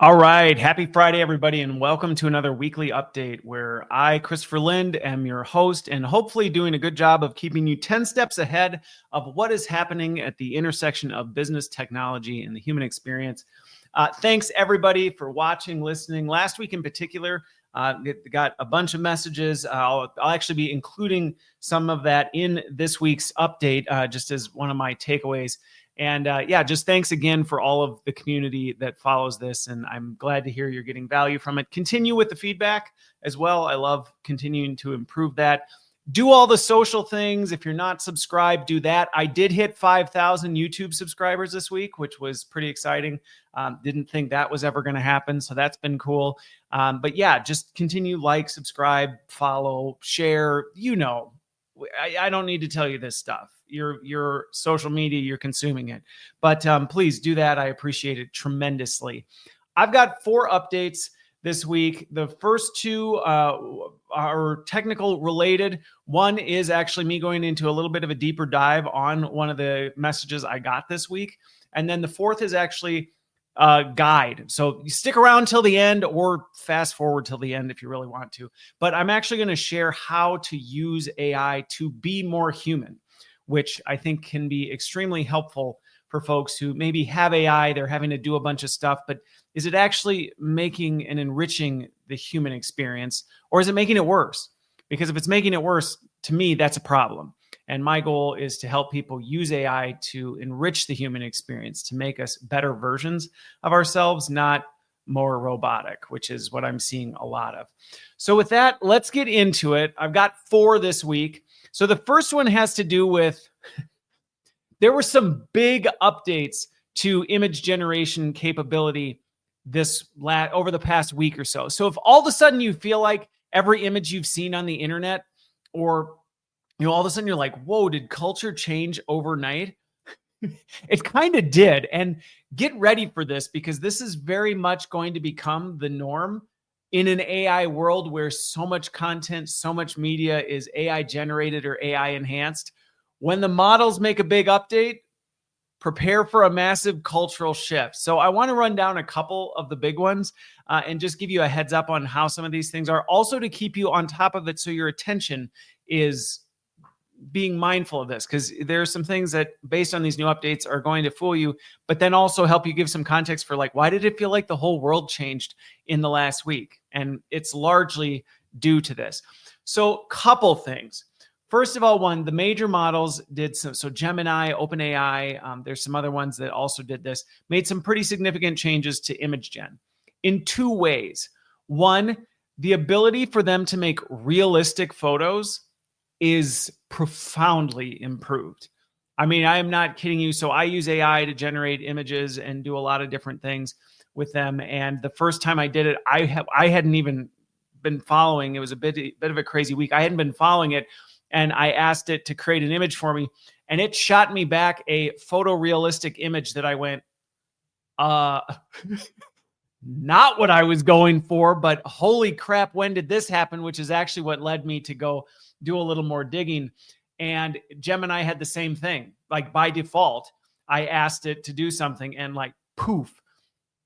All right. Happy Friday, everybody, and welcome to another weekly update where I, Christopher Lind, am your host and hopefully doing a good job of keeping you 10 steps ahead of what is happening at the intersection of business, technology, and the human experience. Thanks, everybody, for watching, listening. Last week in particular, got a bunch of messages. I'll actually be including some of that in this week's update, just as one of my takeaways. And just thanks again for all of the community that follows this. And I'm glad to hear you're getting value from it. Continue with the feedback as well. I love continuing to improve that. Do all the social things. If you're not subscribed, do that. I did hit 5,000 YouTube subscribers this week, which was pretty exciting. Didn't think that was ever going to happen. So that's been cool. But yeah, just continue, like, subscribe, follow, share. I don't need to tell you this stuff. Your social media, you're consuming it. But please do that. I appreciate it tremendously. I've got 4 updates this week. The first 2 are technical related. One is actually me going into a little bit of a deeper dive on one of the messages I got this week. And then the 4th is actually a guide. So you stick around till the end or fast forward till the end if you really want to. But I'm actually going to share how to use AI to be more human, which I think can be extremely helpful for folks who maybe have AI, they're having to do a bunch of stuff, but is it actually making and enriching the human experience, or is it making it worse? Because if it's making it worse, to me, that's a problem. And my goal is to help people use AI to enrich the human experience, to make us better versions of ourselves, not more robotic, which is what I'm seeing a lot of. So with that, let's get into it. I've got 4 this week. So the first one has to do with, there were some big updates to image generation capability over the past week or so. So if all of a sudden you feel like every image you've seen on the internet, or all of a sudden you're like, whoa, did culture change overnight? It kind of did. And get ready for this, because this is very much going to become the norm in an AI world where so much content, so much media is AI generated or AI enhanced. When the models make a big update, prepare for a massive cultural shift. So I want to run down a couple of the big ones and just give you a heads up on how some of these things are, also to keep you on top of it so your attention is being mindful of this, because there are some things that based on these new updates are going to fool you, but then also help you give some context for, like, why did it feel like the whole world changed in the last week? And it's largely due to this. So couple things. First of all, the major models did so Gemini, OpenAI, there's some other ones that also did this, made some pretty significant changes to image gen in 2 ways. One, the ability for them to make realistic photos is profoundly improved. I mean, I am not kidding you. So I use AI to generate images and do a lot of different things with them. And the first time I did it, I hadn't even been following. It was a bit of a crazy week. I hadn't been following it. And I asked it to create an image for me. And it shot me back a photorealistic image that I went, not what I was going for, but holy crap, when did this happen? Which is actually what led me to go do a little more digging. And Gemini had the same thing. Like, by default, I asked it to do something and, like, poof.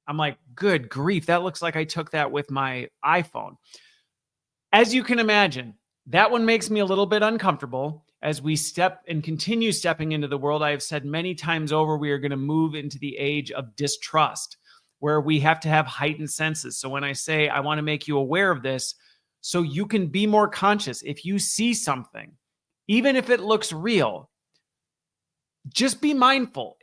I'm like, good grief, that looks like I took that with my iPhone. As you can imagine, that one makes me a little bit uncomfortable as we step and continue stepping into the world. I have said many times over, we are going to move into the age of distrust, where we have to have heightened senses. So when I say I want to make you aware of this, so you can be more conscious. If you see something, even if it looks real, just be mindful.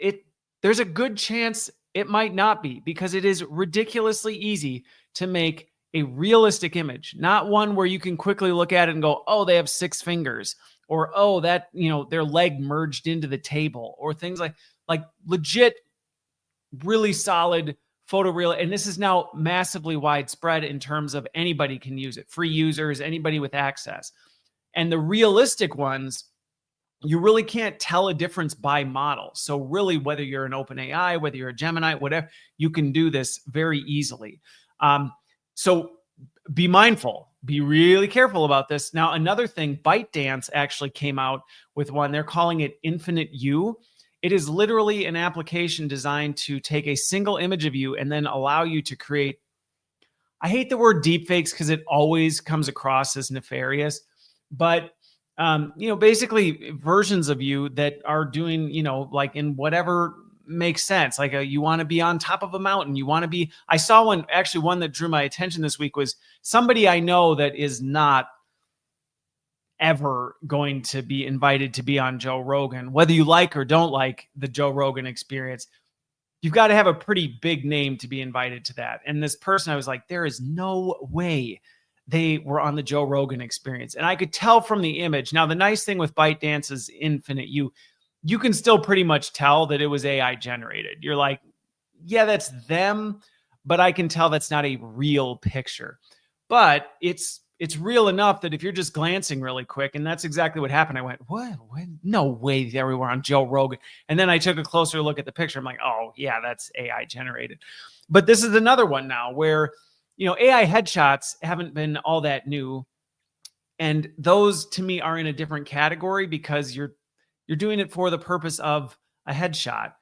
There's a good chance it might not be, because it is ridiculously easy to make a realistic image, not one where you can quickly look at it and go, oh, they have 6 fingers, or, oh, that, their leg merged into the table, or things like legit, really solid photoreal. And this is now massively widespread in terms of anybody can use it, free users, anybody with access. And the realistic ones, you really can't tell a difference by model. So really, whether you're an OpenAI, whether you're a Gemini, whatever, you can do this very easily. So be mindful, be really careful about this. Now, another thing, ByteDance actually came out with one. They're calling it Infinite U. It is literally an application designed to take a single image of you and then allow you to create. I hate the word deepfakes because it always comes across as nefarious, but basically versions of you that are doing, like in whatever makes sense. Like you want to be on top of a mountain. You want to be. I saw one that drew my attention this week was somebody I know that is not ever going to be invited to be on Joe Rogan, whether you like or don't like the Joe Rogan experience. You've got to have a pretty big name to be invited to that. And this person, I was like, there is no way they were on the Joe Rogan experience. And I could tell from the image. Now, the nice thing with ByteDance's Infinite, you can still pretty much tell that it was AI generated. You're like, yeah, that's them, but I can tell that's not a real picture. But it's real enough that if you're just glancing really quick, and that's exactly what happened. I went, what? No way they were on Joe Rogan. And then I took a closer look at the picture. I'm like, oh, yeah, that's AI generated. But this is another one now where, AI headshots haven't been all that new. And those to me are in a different category because you're doing it for the purpose of a headshot.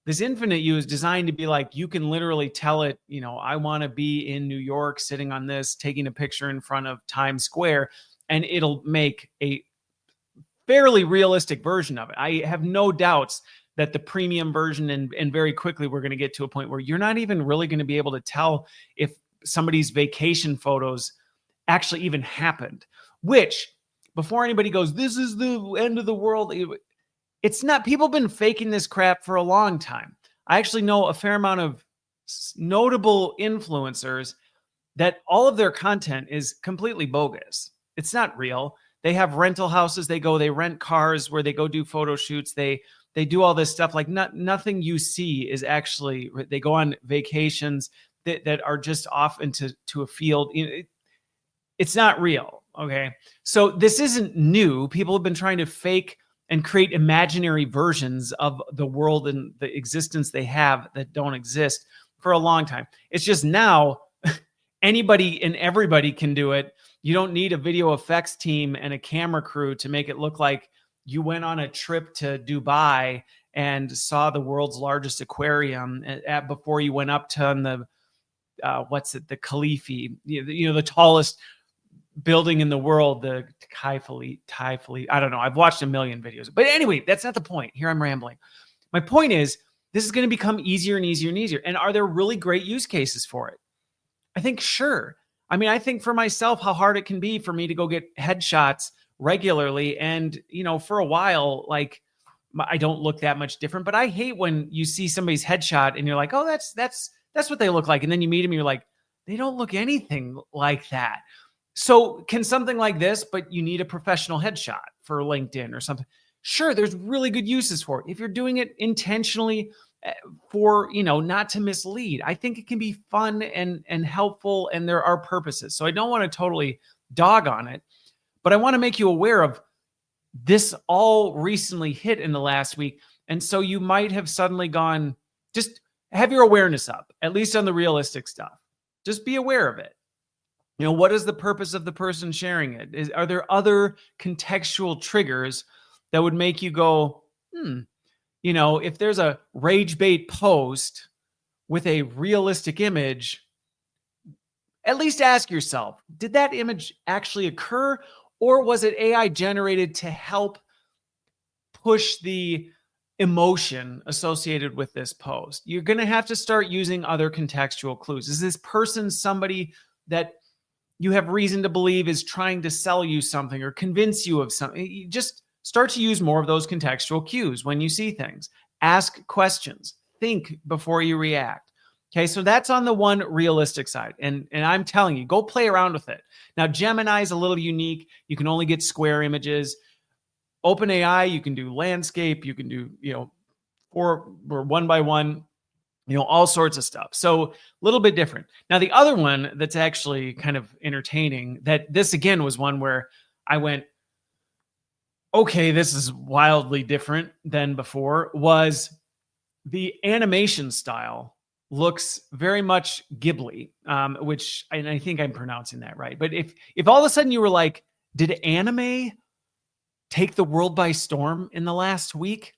This Infinite You is designed to be like, you can literally tell it, I want to be in New York sitting on this, taking a picture in front of Times Square, and it'll make a fairly realistic version of it. I have no doubts that the premium version and very quickly we're going to get to a point where you're not even really going to be able to tell if somebody's vacation photos actually even happened, which before anybody goes, this is the end of the world. It's not. People have been faking this crap for a long time. I actually know a fair amount of notable influencers that all of their content is completely bogus. It's not real. They have rental houses. They rent cars where they go do photo shoots. They do all this stuff. Like nothing you see is actually, they go on vacations that are just off into a field. It's not real. Okay. So this isn't new. People have been trying to fake and create imaginary versions of the world and the existence they have that don't exist for a long time. It's just now anybody and everybody can do it. You don't need a video effects team and a camera crew to make it look like you went on a trip to Dubai and saw the world's largest aquarium before you went up to the the Khalifi, the tallest building in the world, the Thai. I don't know. I've watched a million videos. But anyway, that's not the point. Here I'm rambling. My point is, this is going to become easier and easier and easier. And are there really great use cases for it? I think sure. I mean, I think for myself, how hard it can be for me to go get headshots regularly. And, for a while, like I don't look that much different, but I hate when you see somebody's headshot and you're like, oh, that's what they look like. And then you meet them and you're like, they don't look anything like that. So can something like this, but you need a professional headshot for LinkedIn or something? Sure, there's really good uses for it. If you're doing it intentionally for, not to mislead, I think it can be fun and helpful, and there are purposes. So I don't want to totally dog on it, but I want to make you aware of this all recently hit in the last week. And so you might have suddenly gone, just have your awareness up, at least on the realistic stuff. Just be aware of it. What is the purpose of the person sharing it? Are there other contextual triggers that would make you go, if there's a rage bait post with a realistic image, at least ask yourself, did that image actually occur, or was it AI generated to help push the emotion associated with this post? You're going to have to start using other contextual clues. Is this person somebody that you have reason to believe is trying to sell you something or convince you of something? You just start to use more of those contextual cues when you see things. Ask questions. Think before you react. Okay, so that's on the one realistic side. And I'm telling you, go play around with it. Now, Gemini is a little unique. You can only get square images. OpenAI, you can do landscape. You can do, or one by one. All sorts of stuff. So a little bit different. Now, the other one that's actually kind of entertaining, that this again was one where I went, okay, this is wildly different than before, was the animation style looks very much Ghibli, which, and I think I'm pronouncing that right. But if all of a sudden you were like, did anime take the world by storm in the last week?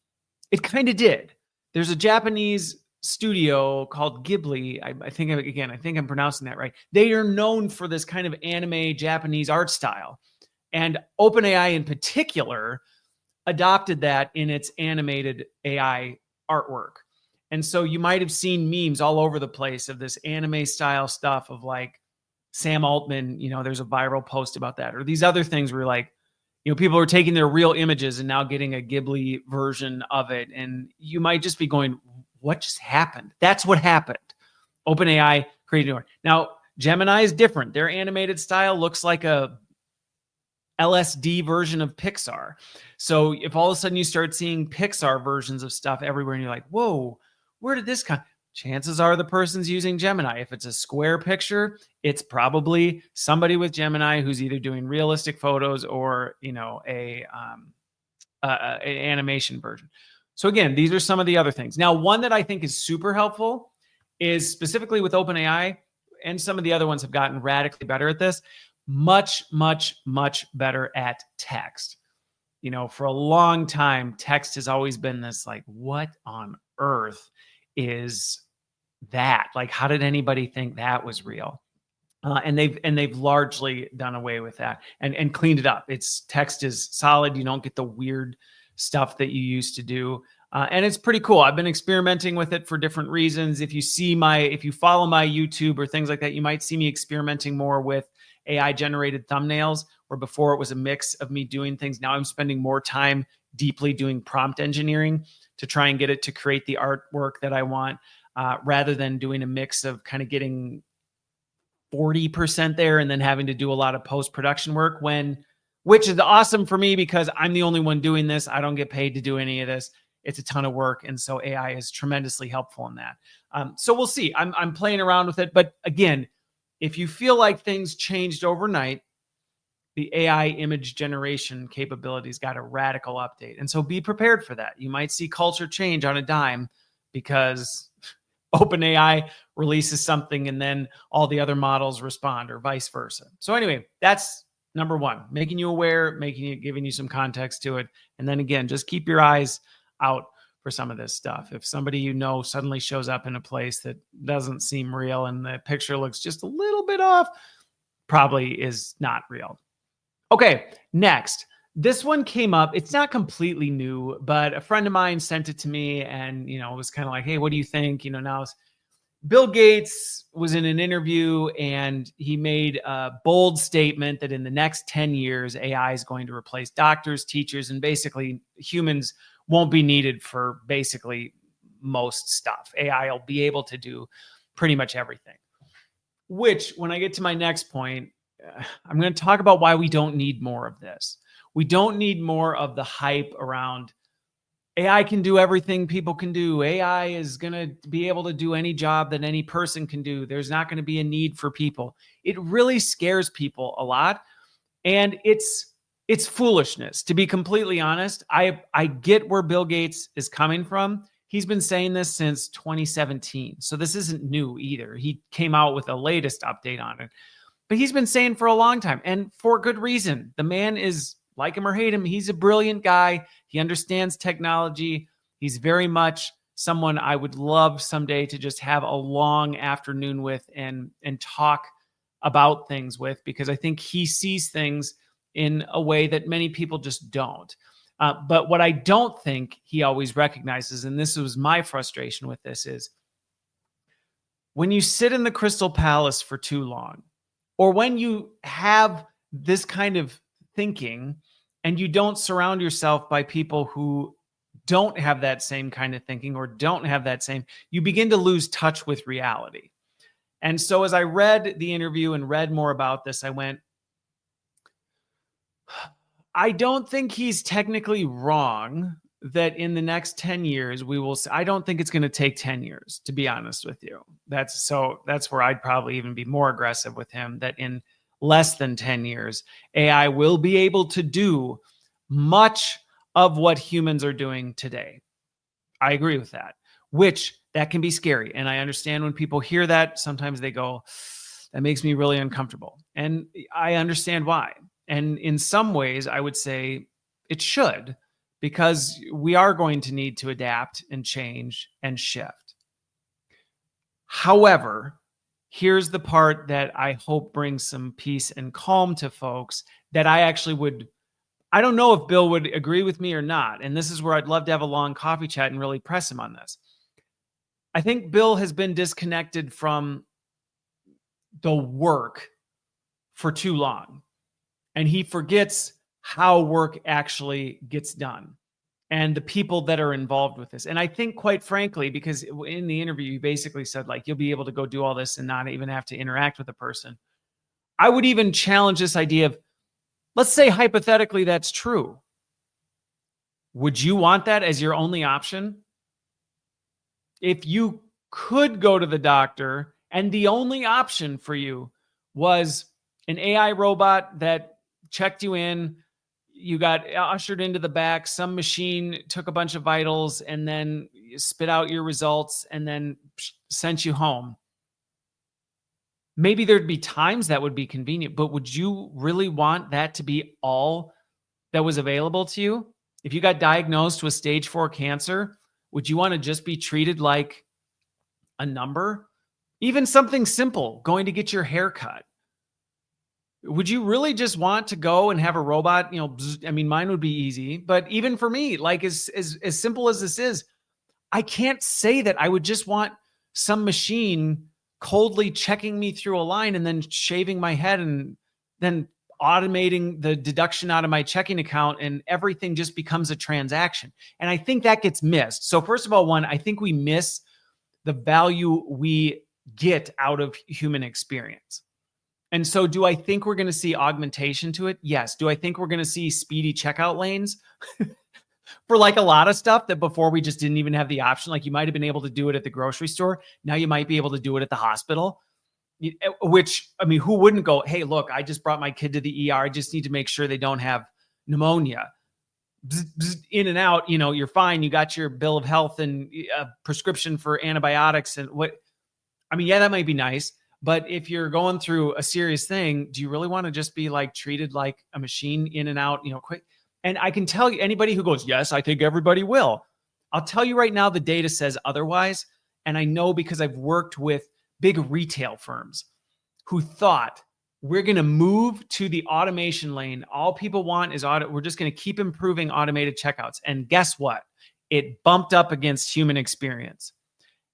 It kind of did. There's a Japanese studio called Ghibli. I think I'm pronouncing that right. They are known for this kind of anime Japanese art style. And OpenAI in particular adopted that in its animated AI artwork. And so you might have seen memes all over the place of this anime style stuff of like Sam Altman, there's a viral post about that, or these other things where like, people are taking their real images and now getting a Ghibli version of it. And you might just be going, what just happened? That's what happened. OpenAI created art. Now, Gemini is different. Their animated style looks like a LSD version of Pixar. So if all of a sudden you start seeing Pixar versions of stuff everywhere and you're like, whoa, where did this come? Chances are the person's using Gemini. If it's a square picture, it's probably somebody with Gemini who's either doing realistic photos or, an animation version. So again, these are some of the other things. Now, one that I think is super helpful is specifically with OpenAI, and some of the other ones have gotten radically better at this, much, much, much better at text. For a long time, text has always been this like, what on earth is that? Like, how did anybody think that was real? And they've largely done away with that and cleaned it up. Text is solid. You don't get the weird stuff that you used to do. And it's pretty cool. I've been experimenting with it for different reasons. If you follow my YouTube or things like that, you might see me experimenting more with AI generated thumbnails, where before it was a mix of me doing things. Now I'm spending more time deeply doing prompt engineering to try and get it to create the artwork that I want, rather than doing a mix of kind of getting 40% there and then having to do a lot of post-production work, which is awesome for me because I'm the only one doing this. I don't get paid to do any of this. It's a ton of work. And so AI is tremendously helpful in that. So we'll see. I'm playing around with it. But again, if you feel like things changed overnight, the AI image generation capabilities got a radical update. And so be prepared for that. You might see culture change on a dime because OpenAI releases something and then all the other models respond, or vice versa. So anyway, that's number one, making you aware, giving you some context to it. And then again, just keep your eyes out for some of this stuff. If somebody suddenly shows up in a place that doesn't seem real and the picture looks just a little bit off, probably is not real. Okay, next. This one came up. It's not completely new, but a friend of mine sent it to me and, it was kind of like, hey, what do you think? Now Bill Gates was in an interview and he made a bold statement that in the next 10 years, AI is going to replace doctors, teachers, and basically humans won't be needed for basically most stuff. AI will be able to do pretty much everything. Which, when I get to my next point, I'm going to talk about why we don't need more of this. We don't need more of the hype around AI can do everything people can do. AI is going to be able to do any job that any person can do. There's not going to be a need for people. It really scares people a lot. And it's foolishness, to be completely honest. I get where Bill Gates is coming from. He's been saying this since 2017. So this isn't new either. He came out with the latest update on it. But he's been saying for a long time, and for good reason. The man is, like him or hate him, he's a brilliant guy. He understands technology. He's very much someone I would love someday to just have a long afternoon with and talk about things with, because I think he sees things in a way that many people just don't. But what I don't think he always recognizes, and this was my frustration with this, is when you sit in the Crystal Palace for too long, or when you have this kind of thinking and you don't surround yourself by people who don't have that same kind of thinking or don't have that same, you begin to lose touch with reality. And so as I read the interview and read more about this, I went, I don't think he's technically wrong that in the next 10 years we will. I don't think it's going to take 10 years, to be honest with you. That's where I'd probably even be more aggressive with him, that in less than 10 years, AI will be able to do much of what humans are doing today. I agree with that, which that can be scary. And I understand when people hear that, sometimes they go, that makes me really uncomfortable. And I understand why. And in some ways, I would say it should, because we are going to need to adapt and change and shift. However, here's the part that I hope brings some peace and calm to folks that I don't know if Bill would agree with me or not. And this is where I'd love to have a long coffee chat and really press him on this. I think Bill has been disconnected from the work for too long. And he forgets how work actually gets done and the people that are involved with this. And I think, quite frankly, because in the interview, you basically said, like, you'll be able to go do all this and not even have to interact with a person. I would even challenge this idea of, let's say hypothetically that's true. Would you want that as your only option? If you could go to the doctor and the only option for you was an AI robot that checked you in, you got ushered into the back, some machine took a bunch of vitals and then spit out your results and then sent you home. Maybe there'd be times that would be convenient, but would you really want that to be all that was available to you? If you got diagnosed with stage 4 cancer, would you want to just be treated like a number? Even something simple, going to get your hair cut. Would you really just want to go and have a robot? I mean, mine would be easy, but even for me, like as simple as this is, I can't say that I would just want some machine coldly checking me through a line and then shaving my head and then automating the deduction out of my checking account, and everything just becomes a transaction. And I think that gets missed. So first of all, one, I think we miss the value we get out of human experience. And so do I think we're going to see augmentation to it? Yes. Do I think we're going to see speedy checkout lanes for like a lot of stuff that before we just didn't even have the option? Like you might have been able to do it at the grocery store. Now you might be able to do it at the hospital, which, I mean, who wouldn't go, hey, look, I just brought my kid to the ER. I just need to make sure they don't have pneumonia. Bzz, bzz, in and out, you're fine. You got your bill of health and a prescription for antibiotics and yeah, that might be nice. But if you're going through a serious thing, do you really want to just be like treated like a machine in and out, quick? And I can tell you, anybody who goes, yes, I think everybody will. I'll tell you right now, the data says otherwise. And I know because I've worked with big retail firms who thought we're going to move to the automation lane. All people want is audit. We're just going to keep improving automated checkouts. And guess what? It bumped up against human experience.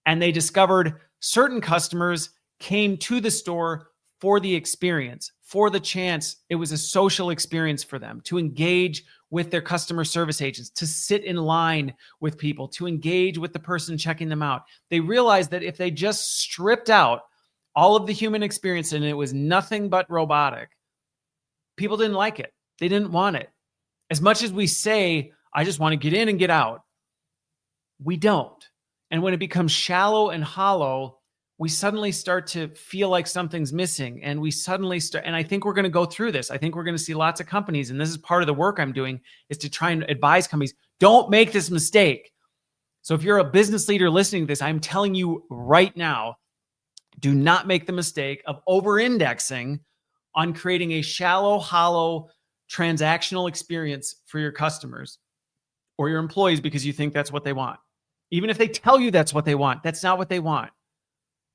And they discovered certain customers came to the store for the experience, for the chance. It was a social experience for them to engage with their customer service agents, to sit in line with people, to engage with the person checking them out. They realized that if they just stripped out all of the human experience and it was nothing but robotic, people didn't like it. They didn't want it. As much as we say, I just want to get in and get out, we don't. And when it becomes shallow and hollow, we suddenly start to feel like something's missing, and we suddenly start, and I think we're going to go through this. I think we're going to see lots of companies, and this is part of the work I'm doing, is to try and advise companies, don't make this mistake. So if you're a business leader listening to this, I'm telling you right now, do not make the mistake of over-indexing on creating a shallow, hollow, transactional experience for your customers or your employees because you think that's what they want. Even if they tell you that's what they want, that's not what they want.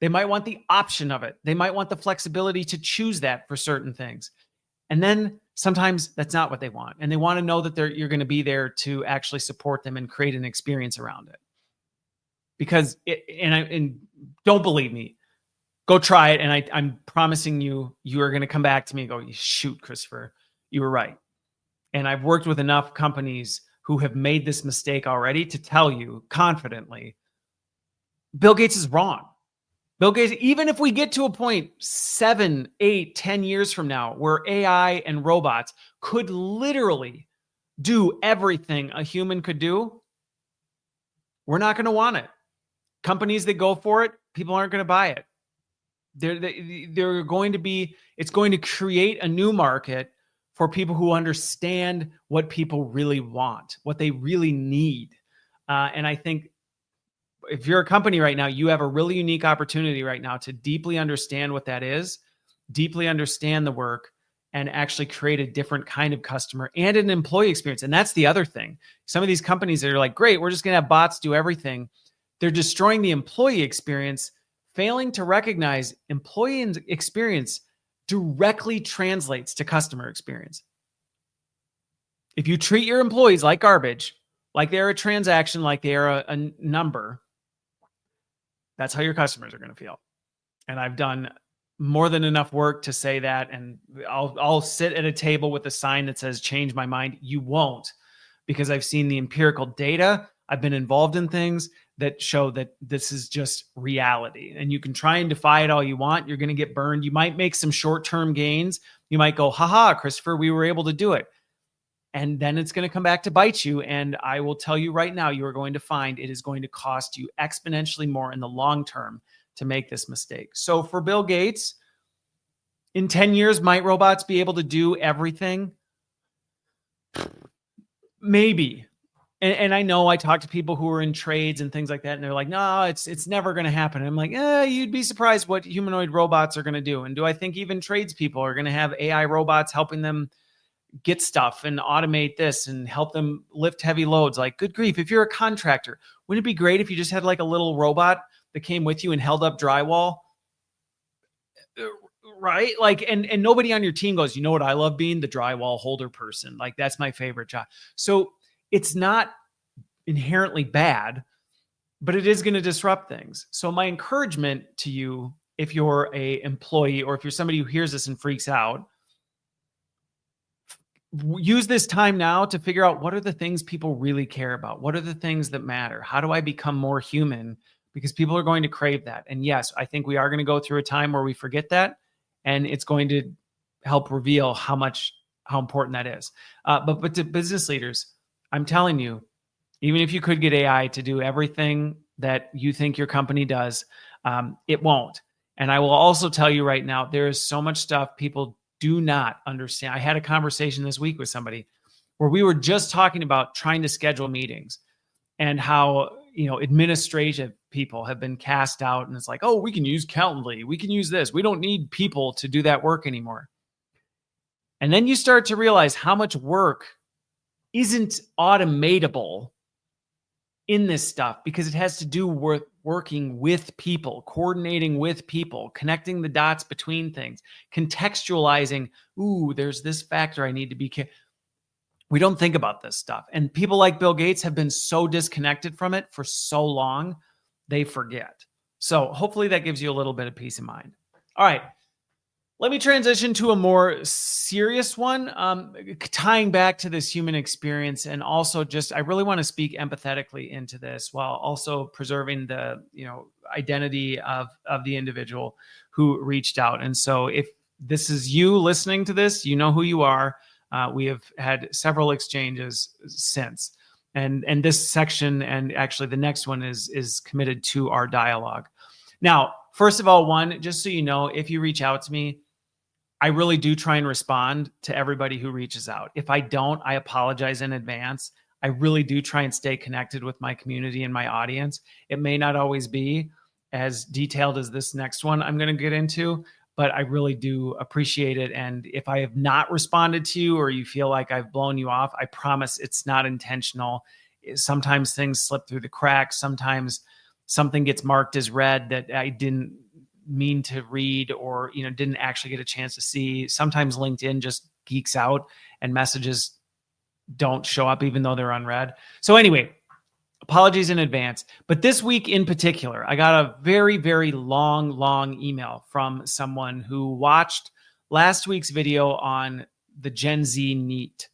They might want the option of it. They might want the flexibility to choose that for certain things. And then sometimes that's not what they want. And they want to know that you're going to be there to actually support them and create an experience around it. Because, and don't believe me, go try it. And I'm promising you are going to come back to me and go, shoot, Christopher, you were right. And I've worked with enough companies who have made this mistake already to tell you confidently, Bill Gates is wrong. Bill Gates, even if we get to a point 7, 8, 10 years from now where AI and robots could literally do everything a human could do, we're not going to want it. Companies that go for it, people aren't going to buy it. It's going to create a new market for people who understand what people really want, what they really need. And I think if you're a company right now, you have a really unique opportunity right now to deeply understand what that is, deeply understand the work, and actually create a different kind of customer and an employee experience. And that's the other thing. Some of these companies that are like, great, we're just going to have bots do everything. They're destroying the employee experience, failing to recognize employee experience directly translates to customer experience. If you treat your employees like garbage, like they're a transaction, like they are a number, that's how your customers are going to feel. And I've done more than enough work to say that. And I'll sit at a table with a sign that says, change my mind. You won't, because I've seen the empirical data. I've been involved in things that show that this is just reality. And you can try and defy it all you want. You're going to get burned. You might make some short-term gains. You might go, haha, Christopher, we were able to do it. And then it's going to come back to bite you. And I will tell you right now, you are going to find it is going to cost you exponentially more in the long term to make this mistake. So for Bill Gates, in 10 years, might robots be able to do everything? Maybe. And I know I talk to people who are in trades and things like that, and they're like, no, it's never going to happen. And I'm like, you'd be surprised what humanoid robots are going to do. And do I think even tradespeople are going to have AI robots helping them get stuff and automate this and help them lift heavy loads? Like, good grief, if you're a contractor, wouldn't it be great if you just had like a little robot that came with you and held up drywall? Right? Like, and nobody on your team goes, you know what I love being? The drywall holder person. Like, that's my favorite job. So it's not inherently bad, but it is going to disrupt things. So my encouragement to you, if you're a employee or if you're somebody who hears this and freaks out, use this time now to figure out what are the things people really care about. What are the things that matter? How do I become more human? Because people are going to crave that. And yes, I think we are going to go through a time where we forget that, and it's going to help reveal how important that is. But to business leaders, I'm telling you, even if you could get AI to do everything that you think your company does, it won't. And I will also tell you right now, there is so much stuff people do not understand. I had a conversation this week with somebody where we were just talking about trying to schedule meetings and how, administrative people have been cast out, and it's like, oh, we can use Calendly. We can use this. We don't need people to do that work anymore. And then you start to realize how much work isn't automatable in this stuff, because it has to do with working with people, coordinating with people, connecting the dots between things, contextualizing, ooh, there's this factor I need to be careful. We don't think about this stuff. And people like Bill Gates have been so disconnected from it for so long, they forget. So hopefully that gives you a little bit of peace of mind. All right. Let me transition to a more serious one, tying back to this human experience, and also I really want to speak empathetically into this while also preserving the identity of the individual who reached out. And so if this is you listening to this, you know who you are. We have had several exchanges since, and this section, and actually the next one is committed to our dialogue. Now, first of all, just so you know, if you reach out to me, I really do try and respond to everybody who reaches out. If I don't, I apologize in advance. I really do try and stay connected with my community and my audience. It may not always be as detailed as this next one I'm going to get into, but I really do appreciate it. And if I have not responded to you or you feel like I've blown you off, I promise it's not intentional. Sometimes things slip through the cracks. Sometimes something gets marked as read that I didn't mean to read or didn't actually get a chance to see. Sometimes LinkedIn just geeks out and messages don't show up even though they're unread. So anyway, apologies in advance. But this week in particular, I got a very, very long email from someone who watched last week's video on the Gen Z NEET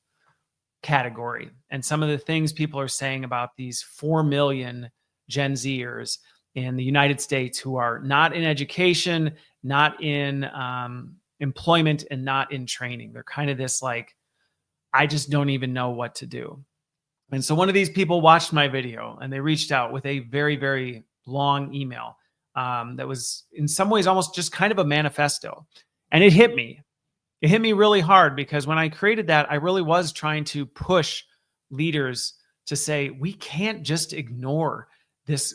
category and some of the things people are saying about these 4 million Gen Zers in the United States who are not in education, not in employment, and not in training. They're kind of this like, I just don't even know what to do. And so one of these people watched my video and they reached out with a very, very long email that was in some ways almost just kind of a manifesto. And it hit me. It hit me really hard because when I created that, I really was trying to push leaders to say, we can't just ignore this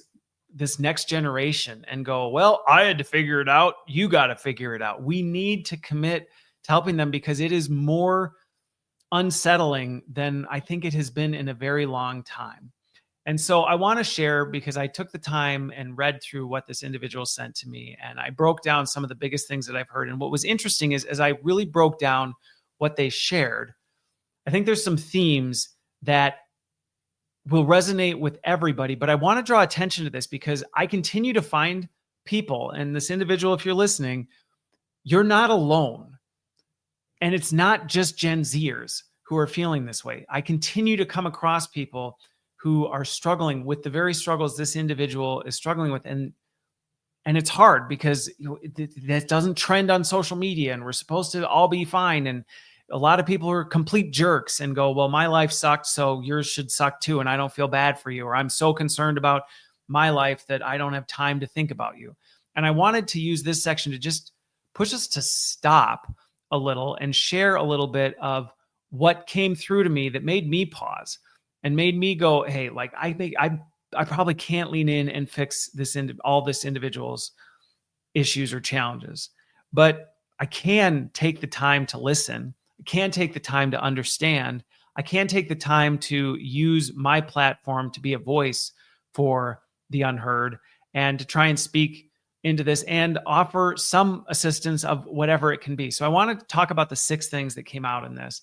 next generation and go, well, I had to figure it out. You got to figure it out. We need to commit to helping them, because it is more unsettling than I think it has been in a very long time. And so I want to share, because I took the time and read through what this individual sent to me, and I broke down some of the biggest things that I've heard. And what was interesting is, as I really broke down what they shared, I think there's some themes that will resonate with everybody. But I want to draw attention to this because I continue to find people, and this individual, if you're listening, you're not alone. And it's not just Gen Zers who are feeling this way. I continue to come across people who are struggling with the very struggles this individual is struggling with. And it's hard because that doesn't trend on social media, and we're supposed to all be fine. And a lot of people are complete jerks and go, well, my life sucked, so yours should suck too, and I don't feel bad for you, or I'm so concerned about my life that I don't have time to think about you. And I wanted to use this section to just push us to stop a little and share a little bit of what came through to me that made me pause and made me go, hey, like I think I probably can't lean in and fix all this individual's issues or challenges, but I can take the time to listen. I can take the time to understand. I can take the time to use my platform to be a voice for the unheard and to try and speak into this and offer some assistance of whatever it can be. So I want to talk about the 6 things that came out in this,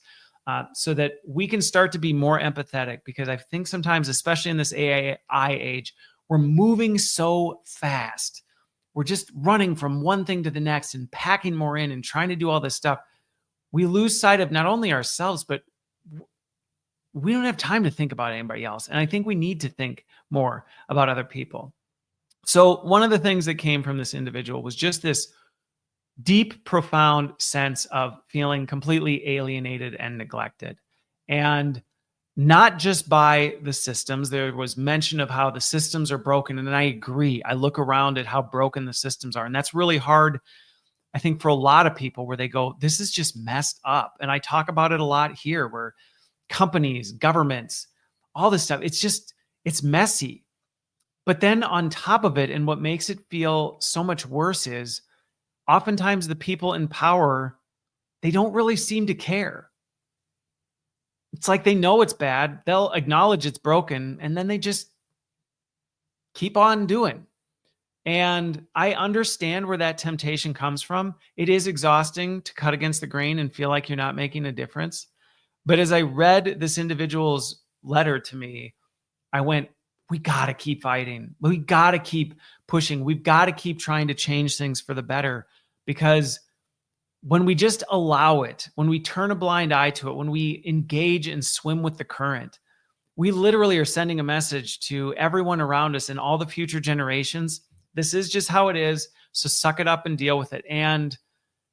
so that we can start to be more empathetic, because I think sometimes, especially in this AI age, we're moving so fast. We're just running from one thing to the next and packing more in and trying to do all this stuff. We lose sight of not only ourselves, but we don't have time to think about anybody else. And I think we need to think more about other people. So one of the things that came from this individual was just this deep, profound sense of feeling completely alienated and neglected. And not just by the systems. There was mention of how the systems are broken. And I agree. I look around at how broken the systems are. And that's really hard, I think, for a lot of people, where they go, this is just messed up. And I talk about it a lot here, where companies, governments, all this stuff, it's messy. But then on top of it, and what makes it feel so much worse is oftentimes the people in power, they don't really seem to care. It's like they know it's bad. They'll acknowledge it's broken, and then they just keep on doing. And I understand where that temptation comes from. It is exhausting to cut against the grain and feel like you're not making a difference. But as I read this individual's letter to me, I went, we got to keep fighting. We got to keep pushing. We've got to keep trying to change things for the better, because when we just allow it, when we turn a blind eye to it, when we engage and swim with the current, we literally are sending a message to everyone around us and all the future generations. This is just how it is. So suck it up and deal with it. And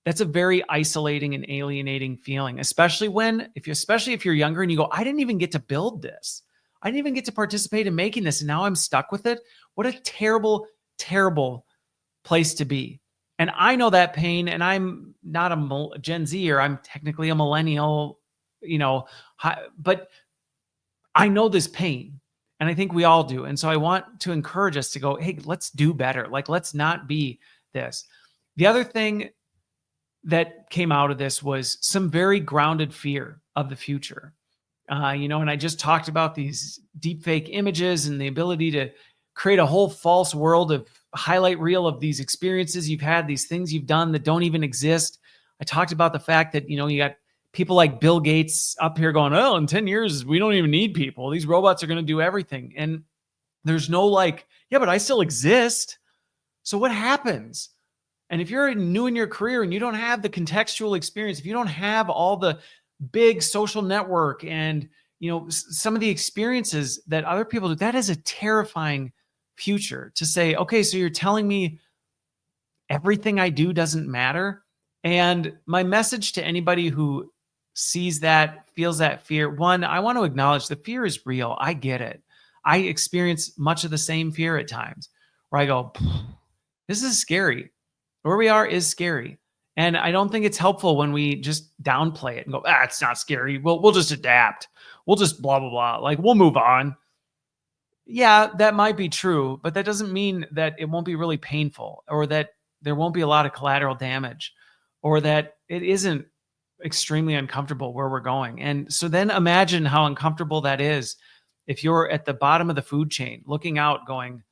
that's a very isolating and alienating feeling, especially if you're younger and you go, I didn't even get to build this. I didn't even get to participate in making this, and now I'm stuck with it. What a terrible, terrible place to be. And I know that pain, and I'm not a Gen Z, or I'm technically a millennial, but I know this pain, and I think we all do. And so I want to encourage us to go, hey, let's do better. Like, let's not be this. The other thing that came out of this was some very grounded fear of the future. And I just talked about these deep fake images and the ability to create a whole false world of highlight reel of these experiences you've had, these things you've done that don't even exist. I talked about the fact that, you got people like Bill Gates up here going, oh, in 10 years, we don't even need people. These robots are going to do everything. And there's no yeah, but I still exist. So what happens? And if you're new in your career and you don't have the contextual experience, if you don't have all the big social network and, some of the experiences that other people do, that is a terrifying future to say, okay, so you're telling me everything I do doesn't matter. And my message to anybody who sees that, feels that fear, one, I want to acknowledge the fear is real. I get it. I experience much of the same fear at times where I go, this is scary. Where we are is scary. And I don't think it's helpful when we just downplay it and go, it's not scary. We'll just adapt. We'll just blah, blah, blah. Like, we'll move on. Yeah, that might be true, but that doesn't mean that it won't be really painful, or that there won't be a lot of collateral damage, or that it isn't extremely uncomfortable where we're going. And so then imagine how uncomfortable that is if you're at the bottom of the food chain looking out going,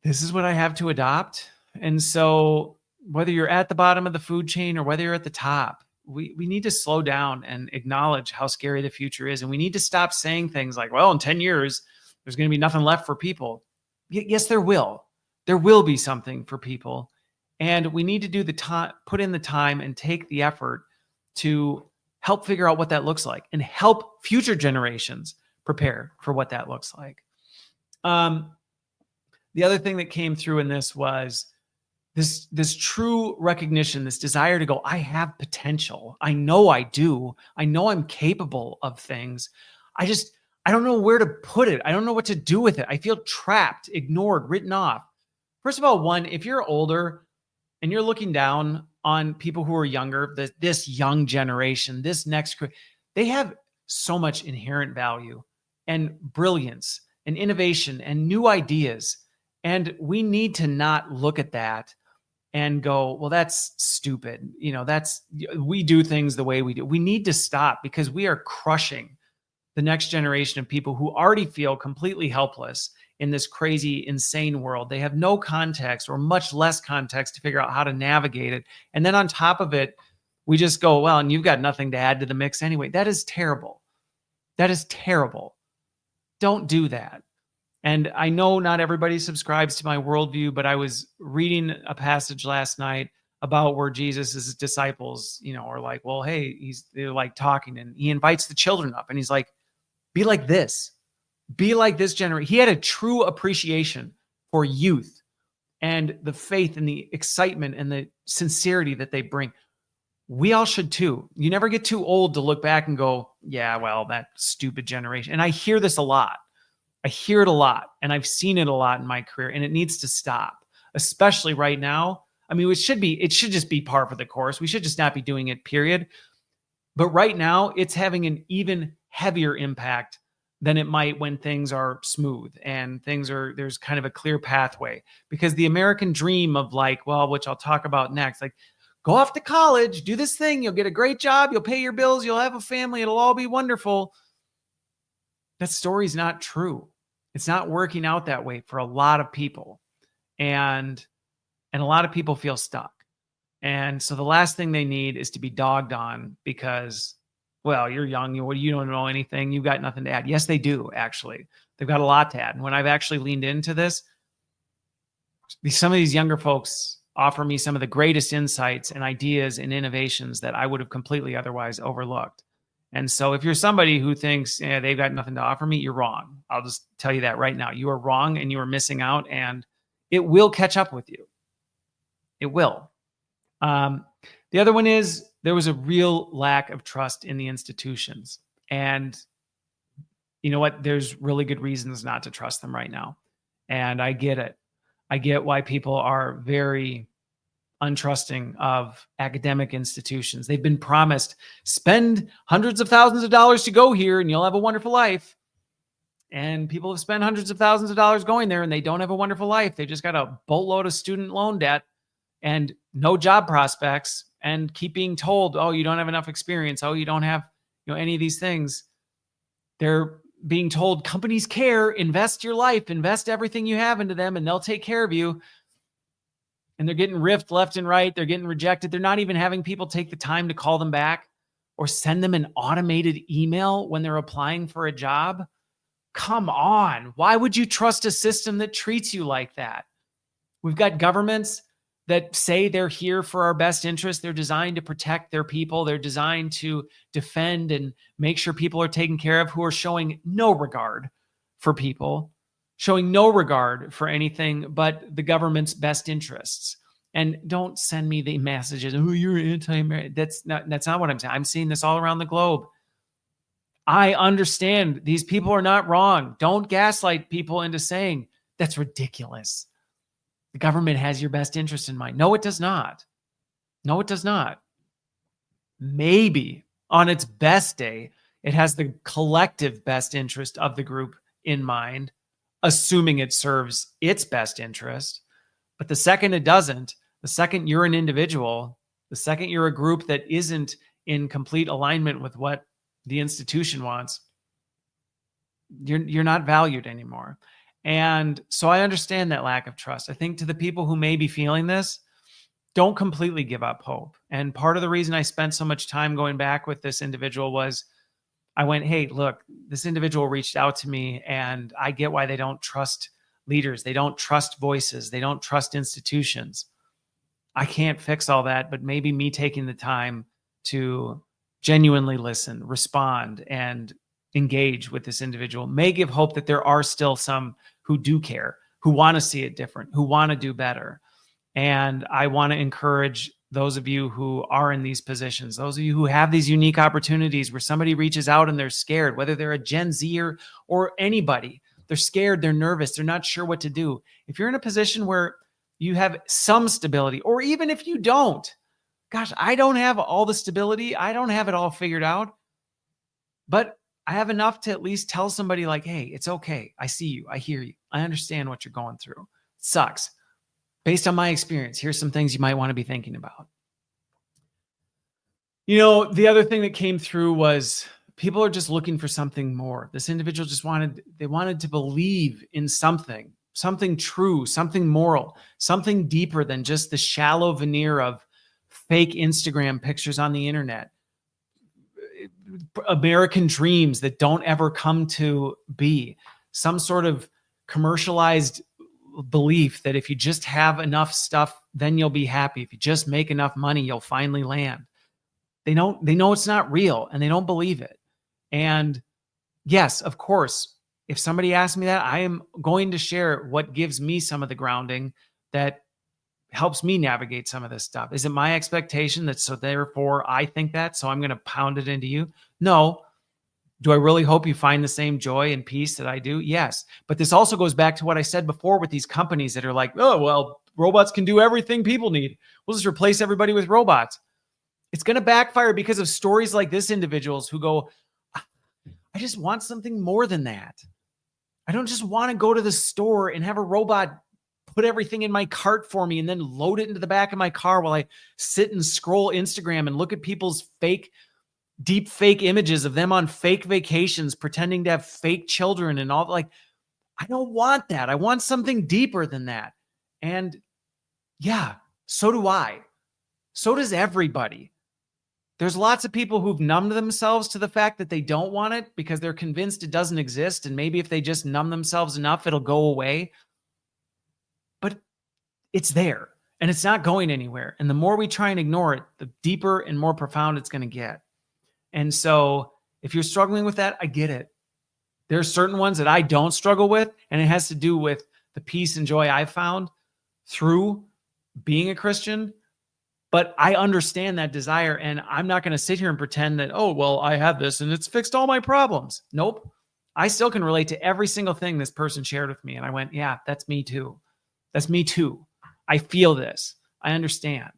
this is what I have to adopt. And so whether you're at the bottom of the food chain or whether you're at the top, we need to slow down and acknowledge how scary the future is. And we need to stop saying things like, well, in 10 years, there's going to be nothing left for people. Yes, there will. There will be something for people. And we need to do the time, put in the time and take the effort to help figure out what that looks like and help future generations prepare for what that looks like. The other thing that came through in this was this true recognition, this desire to go, I have potential. I know I do. I know I'm capable of things. I don't know where to put it. I don't know what to do with it. I feel trapped, ignored, written off. First of all, one, if you're older and you're looking down on people who are younger, this young generation, this next, they have so much inherent value and brilliance and innovation and new ideas. And we need to not look at that and go, well, that's stupid. We do things the way we do. We need to stop because we are crushing the next generation of people who already feel completely helpless in this crazy, insane world. They have no context or much less context to figure out how to navigate it. And then on top of it, we just go, well, and you've got nothing to add to the mix anyway. That is terrible. That is terrible. Don't do that. And I know not everybody subscribes to my worldview, but I was reading a passage last night about where Jesus' disciples, are like, well, hey, they're like talking and he invites the children up and he's like, be like this. Be like this generation. He had a true appreciation for youth and the faith and the excitement and the sincerity that they bring. We all should too. You never get too old to look back and go, yeah, well, that stupid generation. And I hear this a lot. I hear it a lot and I've seen it a lot in my career and it needs to stop, especially right now. I mean, it should just be par for the course. We should just not be doing it, period. But right now it's having an even heavier impact than it might when things are smooth and there's kind of a clear pathway, because the American dream of which I'll talk about next, go off to college, do this thing, you'll get a great job, you'll pay your bills, you'll have a family, it'll all be wonderful. That story's not true. It's not working out that way for a lot of people. And a lot of people feel stuck. And so the last thing they need is to be dogged on because, well, you're young, you don't know anything, you've got nothing to add. Yes, they do, actually. They've got a lot to add. And when I've actually leaned into this, some of these younger folks offer me some of the greatest insights and ideas and innovations that I would have completely otherwise overlooked. And so if you're somebody who thinks they've got nothing to offer me, you're wrong. I'll just tell you that right now. You are wrong and you are missing out, and it will catch up with you. It will. The other one is there was a real lack of trust in the institutions. And you know what? There's really good reasons not to trust them right now. And I get it. I get why people are very untrusting of academic institutions. They've been promised spend hundreds of thousands of dollars to go here and you'll have a wonderful life. And people have spent hundreds of thousands of dollars going there and they don't have a wonderful life. They just got a boatload of student loan debt and no job prospects and keep being told, oh, you don't have enough experience. Oh, you don't have any of these things. They're being told companies care, invest your life, invest everything you have into them and they'll take care of you. And they're getting riffed left and right. They're getting rejected. They're not even having people take the time to call them back or send them an automated email when they're applying for a job. Come on. Why would you trust a system that treats you like that? We've got governments that say they're here for our best interest. They're designed to protect their people. They're designed to defend and make sure people are taken care of, who are showing no regard for people, showing no regard for anything but the government's best interests. And don't send me the messages, oh, you're anti-American. That's not what I'm saying. I'm seeing this all around the globe. I understand these people are not wrong. Don't gaslight people into saying that's ridiculous. The government has your best interest in mind. No, it does not. No, it does not. Maybe on its best day, it has the collective best interest of the group in mind, assuming it serves its best interest. But the second it doesn't, the second you're an individual, the second you're a group that isn't in complete alignment with what the institution wants, you're not valued anymore. And so I understand that lack of trust. I think to the people who may be feeling this, don't completely give up hope. And part of the reason I spent so much time going back with this individual was I went, hey, look, this individual reached out to me, and I get why they don't trust leaders. They don't trust voices. They don't trust institutions. I can't fix all that, but maybe me taking the time to genuinely listen, respond, and engage with this individual may give hope that there are still some who do care, who want to see it different, who want to do better. And I want to encourage those of you who are in these positions, those of you who have these unique opportunities where somebody reaches out and they're scared, whether they're a Gen Zer or anybody, they're scared, they're nervous, they're not sure what to do. If you're in a position where you have some stability, or even if you don't, gosh, I don't have all the stability. I don't have it all figured out, but I have enough to at least tell somebody like, hey, it's okay. I see you. I hear you. I understand what you're going through. It sucks. Based on my experience, here's some things you might want to be thinking about. You know, the other thing that came through was people are just looking for something more. This individual just wanted to believe in something true, something moral, something deeper than just the shallow veneer of fake Instagram pictures on the internet, American dreams that don't ever come to be, some sort of commercialized belief that if you just have enough stuff, then you'll be happy. If you just make enough money, you'll finally land. They know it's not real, and they don't believe it. And yes, of course, if somebody asks me that, I am going to share what gives me some of the grounding that helps me navigate some of this stuff. Is it my expectation that so therefore I think that, so I'm going to pound it into you? No. Do I really hope you find the same joy and peace that I do? Yes. But this also goes back to what I said before with these companies that are like, oh, well, robots can do everything people need. We'll just replace everybody with robots. It's going to backfire because of stories like this individuals who go, I just want something more than that. I don't just want to go to the store and have a robot put everything in my cart for me and then load it into the back of my car while I sit and scroll Instagram and look at people's deep fake images of them on fake vacations, pretending to have fake children and all. Like, I don't want that. I want something deeper than that. And yeah, so do I. So does everybody. There's lots of people who've numbed themselves to the fact that they don't want it because they're convinced it doesn't exist. And maybe if they just numb themselves enough, it'll go away. But it's there and it's not going anywhere. And the more we try and ignore it, the deeper and more profound it's going to get. And so if you're struggling with that, I get it. There are certain ones that I don't struggle with, and it has to do with the peace and joy I've found through being a Christian. But I understand that desire, and I'm not going to sit here and pretend that, oh, well, I have this and it's fixed all my problems. Nope. I still can relate to every single thing this person shared with me. And I went, yeah, that's me too. That's me too. I feel this. I understand.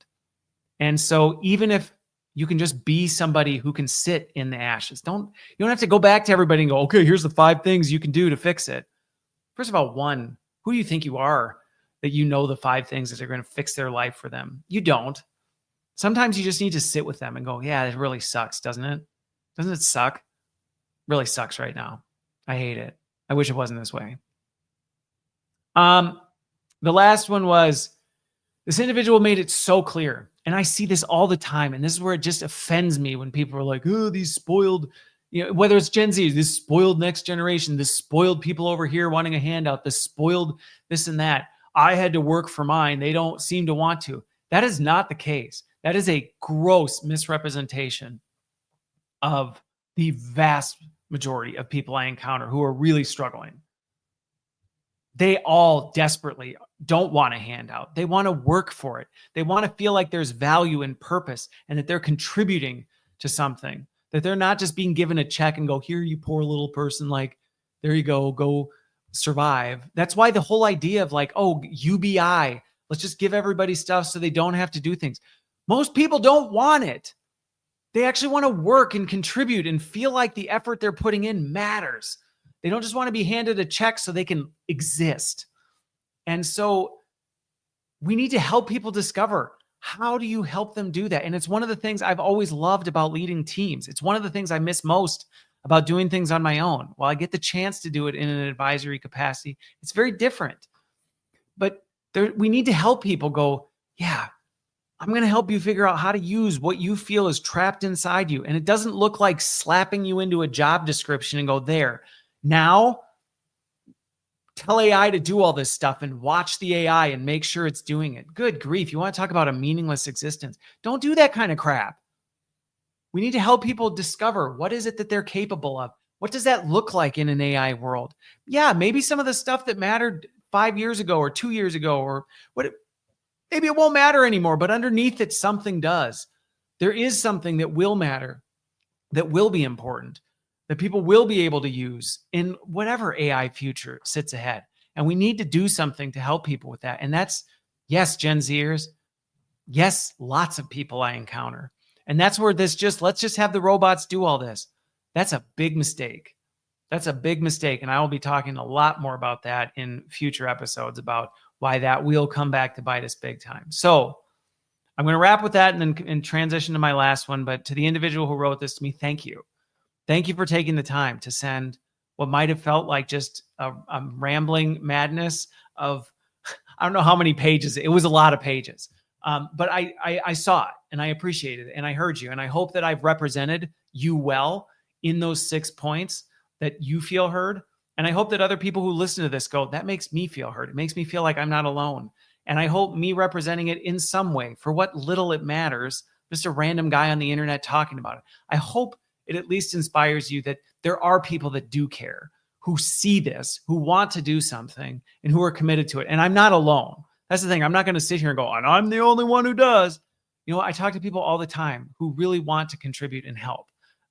And so even if you can just be somebody who can sit in the ashes, you don't have to go back to everybody and go, okay, here's the 5 things you can do to fix it. First of all, one, who do you think you are that you know the 5 things that are going to fix their life for them? You don't. Sometimes you just need to sit with them and go, yeah, it really sucks, doesn't it? Doesn't it suck? It really sucks right now. I hate it. I wish it wasn't this way. The last one was this individual made it so clear. And I see this all the time. And this is where it just offends me when people are like, oh, these spoiled, whether it's Gen Z, this spoiled next generation, this spoiled people over here wanting a handout, this spoiled this and that. I had to work for mine. They don't seem to want to. That is not the case. That is a gross misrepresentation of the vast majority of people I encounter who are really struggling. They all desperately don't want a handout. They want to work for it. They want to feel like there's value and purpose and that they're contributing to something, that they're not just being given a check and go, here, you poor little person, like, there you go survive. That's why the whole idea of like, oh, UBI, let's just give everybody stuff so they don't have to do things. Most people don't want it. They actually want to work and contribute and feel like the effort they're putting in matters. They don't just want to be handed a check so they can exist. And so we need to help people discover How do you help them do that? And it's one of the things I've always loved about leading teams. It's one of the things I miss most about doing things on my own. While I get the chance to do it in an advisory capacity, it's very different. But we need to help people go, yeah, I'm going to help you figure out how to use what you feel is trapped inside you. And it doesn't look like slapping you into a job description and go, there. Now, tell AI to do all this stuff and watch the AI and make sure it's doing it. Good grief. You want to talk about a meaningless existence? Don't do that kind of crap. We need to help people discover what is it that they're capable of. What does that look like in an AI world? Yeah, maybe some of the stuff that mattered 5 years ago or 2 years ago, or maybe it won't matter anymore, but underneath it, something does. There is something that will matter, that will be important, that people will be able to use in whatever AI future sits ahead. And we need to do something to help people with that. And that's, yes, Gen Zers. Yes, lots of people I encounter. And that's where let's just have the robots do all this. That's a big mistake. That's a big mistake. And I will be talking a lot more about that in future episodes about why that will come back to bite us big time. So I'm going to wrap with that and transition to my last one. But to the individual who wrote this to me, thank you. Thank you for taking the time to send what might have felt like just a rambling madness of, I don't know how many pages. It was a lot of pages. But I saw it and I appreciated it and I heard you. And I hope that I've represented you well in those 6 points, that you feel heard. And I hope that other people who listen to this go, that makes me feel heard. It makes me feel like I'm not alone. And I hope me representing it in some way, for what little it matters, just a random guy on the internet talking about it, I hope it at least inspires you that there are people that do care, who see this, who want to do something, and who are committed to it. And I'm not alone. That's the thing. I'm not going to sit here and go, and I'm the only one who does. You know, I talk to people all the time who really want to contribute and help.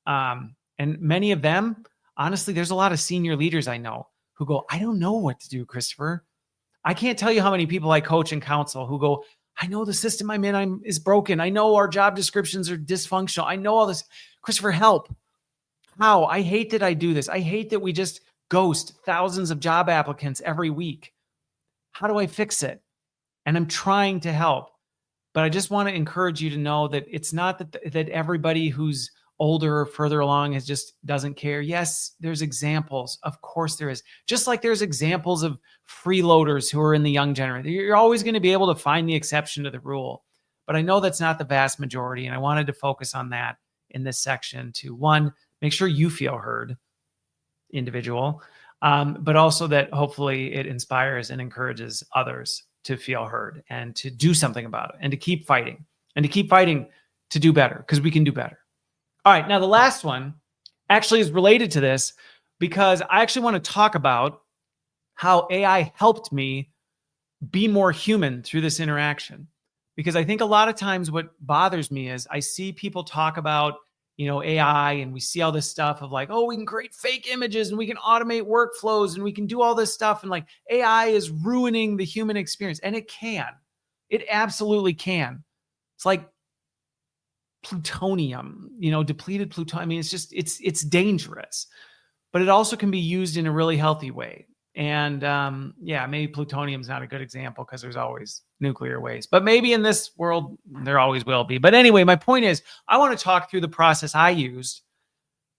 And many of them, honestly, there's a lot of senior leaders I know who go, I don't know what to do, Christopher. I can't tell you how many people I coach and counsel who go, I know the system I'm in is broken. I know our job descriptions are dysfunctional. I know all this. Christopher, help. How? I hate that I do this. I hate that we just ghost thousands of job applicants every week. How do I fix it? And I'm trying to help. But I just want to encourage you to know that it's not that everybody who's older or further along just doesn't care. Yes, there's examples. Of course there is. Just like there's examples of freeloaders who are in the young generation. You're always going to be able to find the exception to the rule. But I know that's not the vast majority. And I wanted to focus on that in this section to, one, make sure you feel heard, individual, but also that hopefully it inspires and encourages others to feel heard and to do something about it and to keep fighting to do better, because we can do better. All right. Now, the last one actually is related to this, because I actually want to talk about how AI helped me be more human through this interaction. Because I think a lot of times what bothers me is I see people talk about, AI, and we see all this stuff of like, oh, we can create fake images and we can automate workflows and we can do all this stuff. And like AI is ruining the human experience. And it absolutely can. It's like plutonium, depleted plutonium. I mean, it's dangerous, but it also can be used in a really healthy way. And maybe plutonium is not a good example because there's always nuclear waste, but maybe in this world, there always will be. But anyway, my point is, I want to talk through the process I used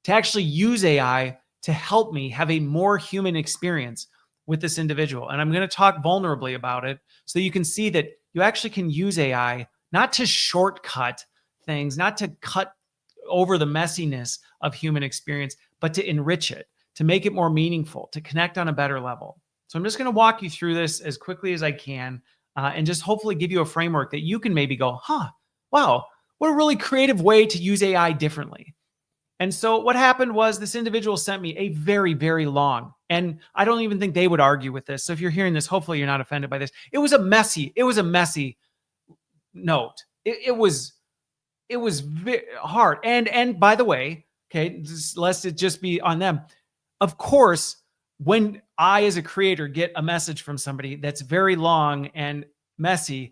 to actually use AI to help me have a more human experience with this individual. And I'm going to talk vulnerably about it so you can see that you actually can use AI not to shortcut things, not to cut over the messiness of human experience, but to enrich it, to make it more meaningful, to connect on a better level. So I'm just going to walk you through this as quickly as I can and just hopefully give you a framework that you can maybe go, wow, what a really creative way to use AI differently. And so what happened was this individual sent me a very, very long, and I don't even think they would argue with this. So if you're hearing this, hopefully you're not offended by this. It was a messy note. It was very hard. And by the way, okay, lest it just be on them. Of course, when I, as a creator, get a message from somebody that's very long and messy,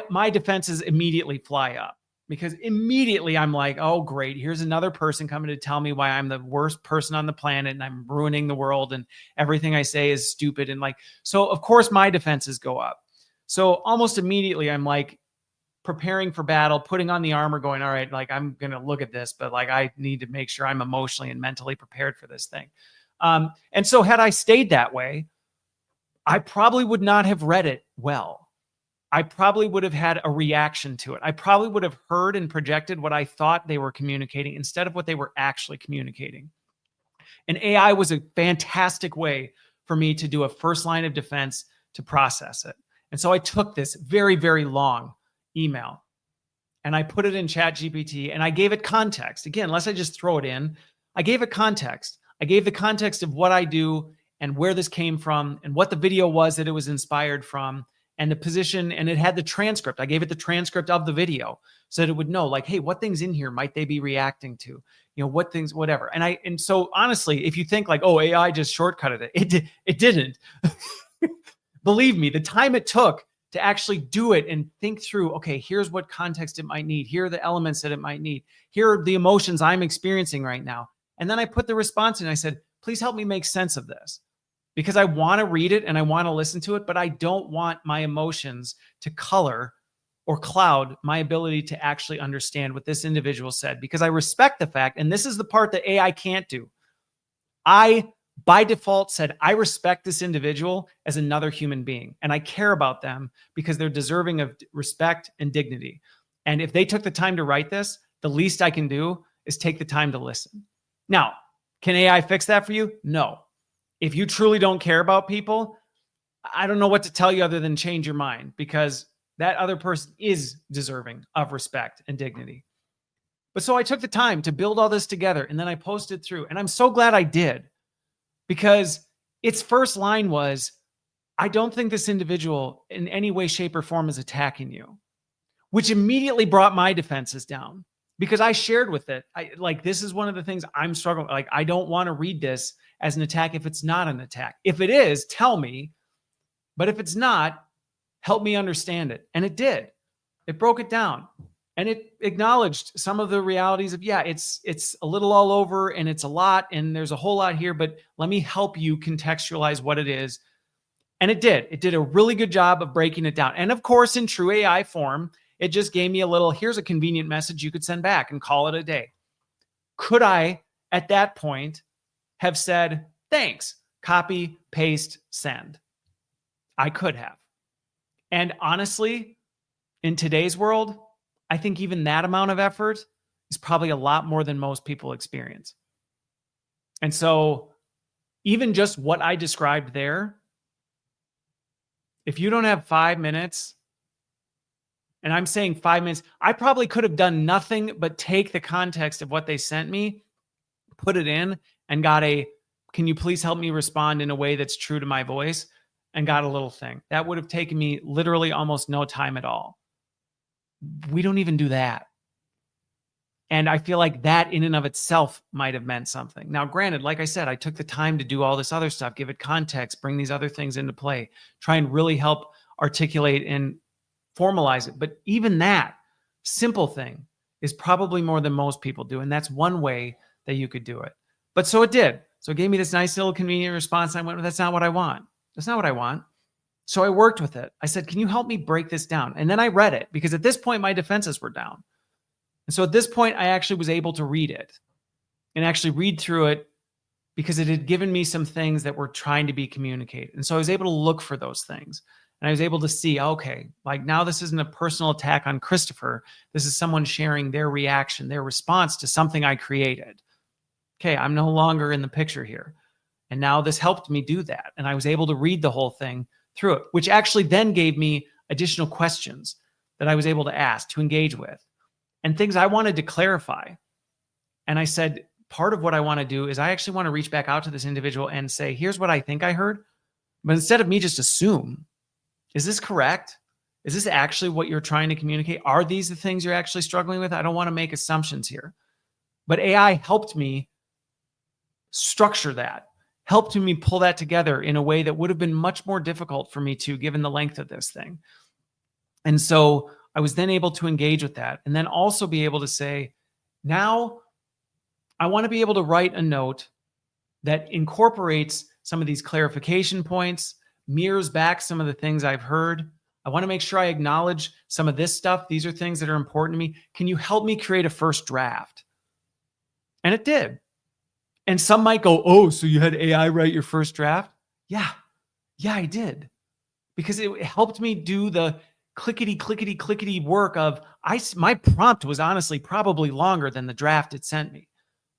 my defenses immediately fly up, because immediately I'm like, oh, great. Here's another person coming to tell me why I'm the worst person on the planet and I'm ruining the world and everything I say is stupid. And so of course my defenses go up. So almost immediately I'm like, preparing for battle, putting on the armor, going, all right, like I'm going to look at this, but like I need to make sure I'm emotionally and mentally prepared for this thing. And so had I stayed that way, I probably would not have read it well. I probably would have had a reaction to it. I probably would have heard and projected what I thought they were communicating instead of what they were actually communicating. And AI was a fantastic way for me to do a first line of defense to process it. And so I took this very, very long email and I put it in ChatGPT and I gave it context. Again, unless I just throw it in, I gave it context. I gave the context of what I do and where this came from and what the video was that it was inspired from and the position, and it had the transcript. I gave it the transcript of the video so that it would know, like, hey, what things in here might they be reacting to? You know, what things, whatever. And so honestly, if you think like, oh, AI just shortcutted it, it didn't. Believe me, the time it took to actually do it and think through, okay, here's what context it might need. Here are the elements that it might need. Here are the emotions I'm experiencing right now. And then I put the response in and I said, please help me make sense of this. Because I want to read it and I want to listen to it, but I don't want my emotions to color or cloud my ability to actually understand what this individual said, because I respect the fact, and this is the part that AI can't do. I, by default, said, I respect this individual as another human being, and I care about them because they're deserving of respect and dignity. And if they took the time to write this, the least I can do is take the time to listen. Now, can AI fix that for you? No. If you truly don't care about people, I don't know what to tell you other than change your mind, because that other person is deserving of respect and dignity. But so I took the time to build all this together and then I posted through, and I'm so glad I did, because its first line was, I don't think this individual in any way, shape, or form is attacking you, which immediately brought my defenses down, because I shared with it, this is one of the things I'm struggling with. Like, I don't want to read this as an attack if it's not an attack. If it is, tell me. But if it's not, help me understand it. And it did. It broke it down. And it acknowledged some of the realities of, yeah, it's a little all over and it's a lot and there's a whole lot here, but let me help you contextualize what it is. And it did. It did a really good job of breaking it down. And of course, in true AI form, it just gave me a little, here's a convenient message you could send back and call it a day. Could I, at that point, have said, thanks, copy, paste, send? I could have. And honestly, in today's world, I think even that amount of effort is probably a lot more than most people experience. And so even just what I described there, if you don't have 5 minutes, and I'm saying 5 minutes, I probably could have done nothing but take the context of what they sent me, put it in, and got a, can you please help me respond in a way that's true to my voice? And got a little thing. That would have taken me literally almost no time at all. We don't even do that. And I feel like that in and of itself might have meant something. Now, granted, like I said, I took the time to do all this other stuff, give it context, bring these other things into play, try and really help articulate and formalize it. But even that simple thing is probably more than most people do. And that's one way that you could do it. But so it did. So it gave me this nice little convenient response. And I went, well, that's not what I want. That's not what I want. So I worked with it. I said, can you help me break this down? And then I read it, because at this point, my defenses were down. And so at this point, I actually was able to read it and actually read through it, because it had given me some things that were trying to be communicated. And so I was able to look for those things. And I was able to see, okay, like now this isn't a personal attack on Christopher. This is someone sharing their reaction, their response to something I created. Okay, I'm no longer in the picture here. And now this helped me do that. And I was able to read the whole thing through it, which actually then gave me additional questions that I was able to ask, to engage with, and things I wanted to clarify. And I said, part of what I want to do is I actually want to reach back out to this individual and say, here's what I think I heard. But instead of me just assume, is this correct? Is this actually what you're trying to communicate? Are these the things you're actually struggling with? I don't want to make assumptions here. But AI helped me structure that, helped me pull that together in a way that would have been much more difficult for me to, given the length of this thing. And so I was then able to engage with that, and then also be able to say, now I want to be able to write a note that incorporates some of these clarification points, mirrors back some of the things I've heard, I want to make sure I acknowledge some of this stuff. These are things that are important to me. Can you help me create a first draft? And it did. And some might go, oh, so you had AI write your first draft? Yeah, I did. Because it helped me do the clickety work of, my prompt was honestly probably longer than the draft it sent me.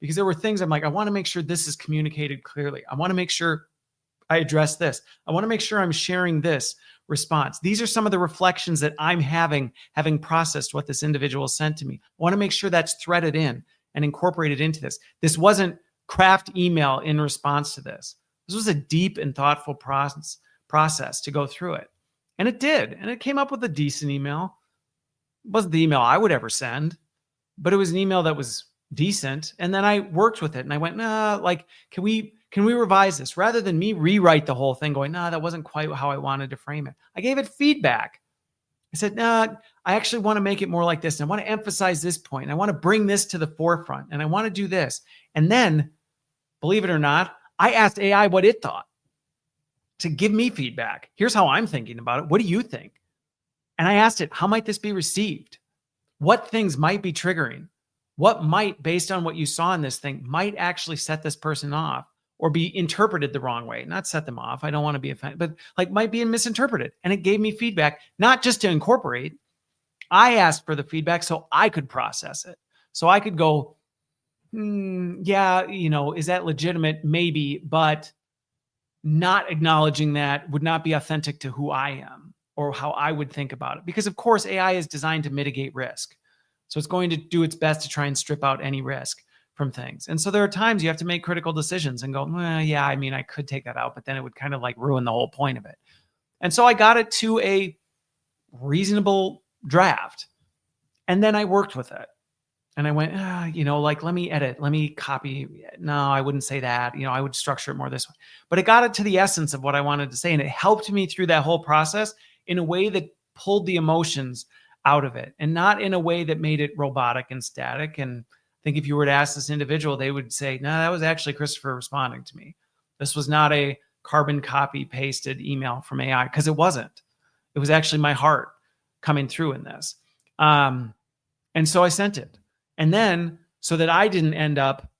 Because there were things I'm like, I want to make sure this is communicated clearly. I want to make sure I address this. I want to make sure I'm sharing this response. These are some of the reflections that I'm having processed what this individual sent to me. I want to make sure that's threaded in and incorporated into this. This wasn't craft email in response to this. This was a deep and thoughtful process to go through it. And it did. And it came up with a decent email. It wasn't the email I would ever send, but it was an email that was decent. And then I worked with it and I went, can we revise this? Rather than me rewrite the whole thing going, that wasn't quite how I wanted to frame it. I gave it feedback. I said, I actually want to make it more like this. And I want to emphasize this point. And I want to bring this to the forefront. And I want to do this. And then, believe it or not, I asked AI what it thought to give me feedback. Here's how I'm thinking about it. What do you think? And I asked it, how might this be received? What things might be triggering? What might, based on what you saw in this thing, might actually set this person off or be interpreted the wrong way? Not set them off. I don't want to be offended, but might be misinterpreted. And it gave me feedback, not just to incorporate. I asked for the feedback so I could process it. So I could go, yeah, is that legitimate? Maybe, but not acknowledging that would not be authentic to who I am or how I would think about it. Because of course, AI is designed to mitigate risk. So it's going to do its best to try and strip out any risk from things. And so there are times you have to make critical decisions and go, I could take that out, but then it would kind of ruin the whole point of it. And so I got it to a reasonable draft. And then I worked with it. And I went, let me edit, let me copy. No, I wouldn't say that. I would structure it more this way. But it got it to the essence of what I wanted to say. And it helped me through that whole process in a way that pulled the emotions out of it and not in a way that made it robotic and static. And I think if you were to ask this individual, they would say, no, that was actually Christopher responding to me. This was not a carbon copy pasted email from AI, because it wasn't. It was actually my heart coming through in this. And so I sent it. And then so that I didn't end up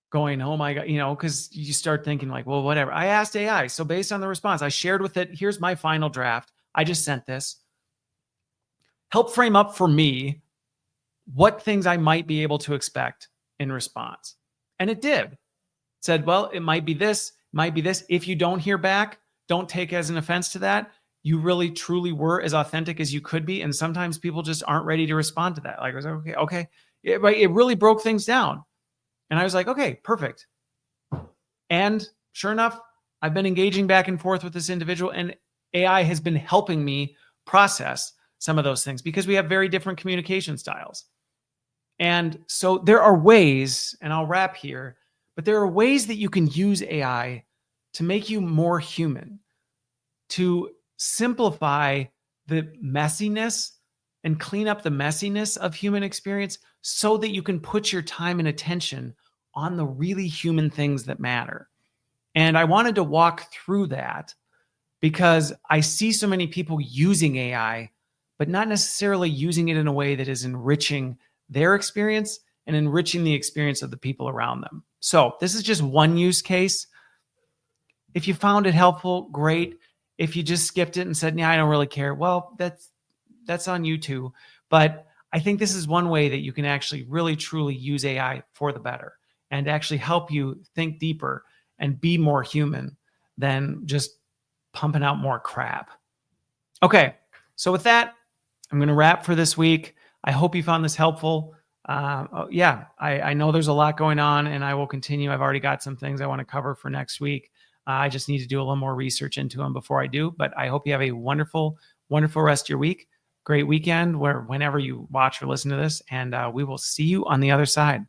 going, oh my God, because you start thinking well, whatever. I asked AI. So based on the response, I shared with it, here's my final draft. I just sent this. Help frame up for me what things I might be able to expect in response. And it did. It said, well, it might be this, might be this. If you don't hear back, don't take as an offense to that. You really, truly were as authentic as you could be. And sometimes people just aren't ready to respond to that. I was like, okay. It really broke things down. And I was like, okay, perfect. And sure enough, I've been engaging back and forth with this individual, and AI has been helping me process some of those things because we have very different communication styles. And so there are ways, and I'll wrap here, but there are ways that you can use AI to make you more human, to simplify the messiness and clean up the messiness of human experience so that you can put your time and attention on the really human things that matter. And I wanted to walk through that because I see so many people using AI, but not necessarily using it in a way that is enriching their experience and enriching the experience of the people around them. So this is just one use case. If you found it helpful, great. If you just skipped it and said, I don't really care, well, that's on you too. But I think this is one way that you can actually really, truly use AI for the better and actually help you think deeper and be more human than just pumping out more crap. Okay, so with that, I'm going to wrap for this week. I hope you found this helpful. I know there's a lot going on, and I will continue. I've already got some things I want to cover for next week. I just need to do a little more research into them before I do. But I hope you have a wonderful, wonderful rest of your week. Great weekend whenever you watch or listen to this. And we will see you on the other side.